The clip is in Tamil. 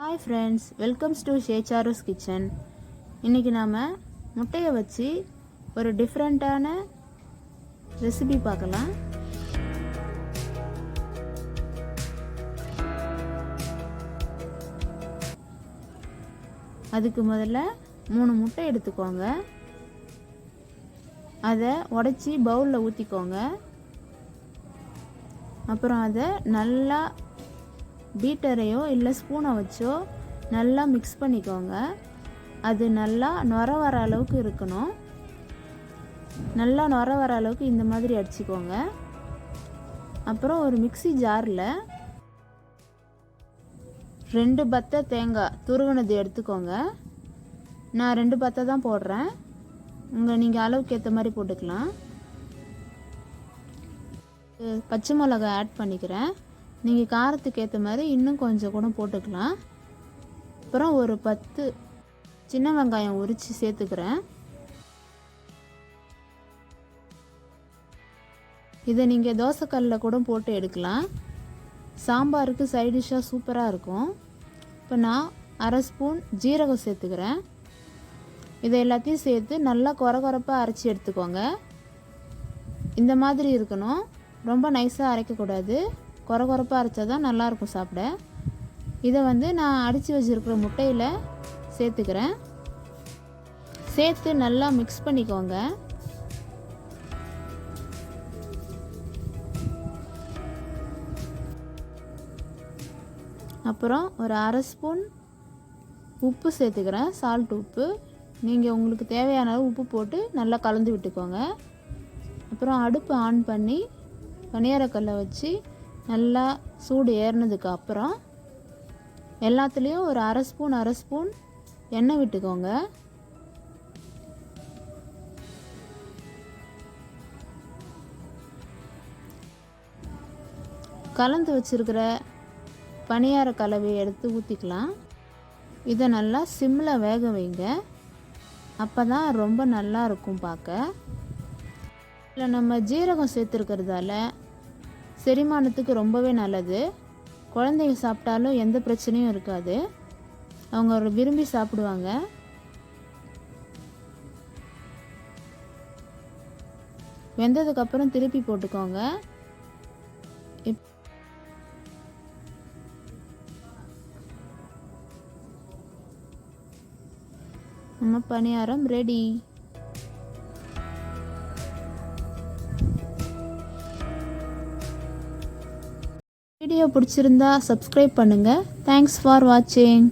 Hi friends, welcome to Shecharu's Kitchen. இன்னைக்கு நாம முட்டையை வச்சு ஒரு டிஃபரண்டான ரெசிபி பார்க்கலாம். அதுக்கு முதல்ல 3 முட்டை எடுத்துக்கோங்க. அதை உடைச்சி பவுலில் ஊற்றிக்கோங்க. அப்புறம் அதை நல்லா பீட்டரையோ இல்லை ஸ்பூனை வச்சோ நல்லா மிக்ஸ் பண்ணிக்கோங்க. அது நல்லா நுர வர அளவுக்கு இருக்கணும். நல்லா நுர வர அளவுக்கு இந்த மாதிரி அடிச்சுக்கோங்க. அப்புறம் ஒரு மிக்ஸி ஜாரில் 2 பத்தை தேங்காய் துருவினது எடுத்துக்கோங்க. நான் 2 பத்தை தான் போடுறேன். நீங்கள் அளவுக்கு ஏற்ற மாதிரி போட்டுக்கலாம். பச்சை மிளகாய் ஆட் பண்ணிக்கிறேன். நீங்கள் காரத்துக்கு ஏற்ற மாதிரி இன்னும் கொஞ்சம் கூட போட்டுக்கலாம். அப்புறம் ஒரு 10 சின்ன வெங்காயம் உரித்து சேர்த்துக்கிறேன். இதை நீங்கள் தோசைக்கல்லில் கூட போட்டு எடுக்கலாம். சாம்பாருக்கு சைட் டிஷ்ஷாக சூப்பராக இருக்கும். இப்போ நான் 1/2 ஸ்பூன் ஜீரகம் சேர்த்துக்கிறேன். இதை எல்லாத்தையும் சேர்த்து நல்லா கொரகொரப்பாக அரைச்சி எடுத்துக்கோங்க. இந்த மாதிரி இருக்கணும். ரொம்ப நைஸாக அரைக்கக்கூடாது. கொரகொரப்பாக அரைச்சா தான் நல்லாயிருக்கும் சாப்பிட. இதை நான் அடித்து வச்சுருக்கிற முட்டையில் சேர்த்துக்கிறேன். சேர்த்து நல்லா மிக்ஸ் பண்ணிக்கோங்க. அப்புறம் ஒரு 1/2 ஸ்பூன் உப்பு சேர்த்துக்கிறேன். சால்ட் உப்பு. நீங்கள் உங்களுக்கு தேவையான அளவு உப்பு போட்டு நல்லா கலந்து விட்டுக்கோங்க. அப்புறம் அடுப்பு ஆன் பண்ணி பனியாரக்கல்லை வச்சு நல்லா சூடு ஏறினதுக்கு அப்புறம் எல்லாத்துலேயும் ஒரு 1/2 ஸ்பூன் எண்ணெய் விட்டுக்கோங்க. கலந்து வச்சுருக்கிற பனியார கலவையை எடுத்து ஊற்றிக்கலாம். இதை நல்லா சிம்மில் வேக வைங்க. அப்போ தான் ரொம்ப நல்லா இருக்கும் பார்க்க. இல்லை நம்ம ஜீரகம் சேர்த்துருக்கிறதால செரிமானத்துக்கு ரொம்பவே நல்லது. குழந்தைங்க சாப்பிட்டாலும் எந்த பிரச்சனையும் இருக்காது. அவங்க விரும்பி சாப்பிடுவாங்க. வெந்ததுக்கப்புறம் திருப்பி போட்டுக்கோங்க. நம்ம பணியாரம் ரெடி. வீடியோ பிடிச்சிருந்தா சப்ஸ்கிரைப் பண்ணுங்கள். தேங்க்ஸ் ஃபார் வாட்சிங்.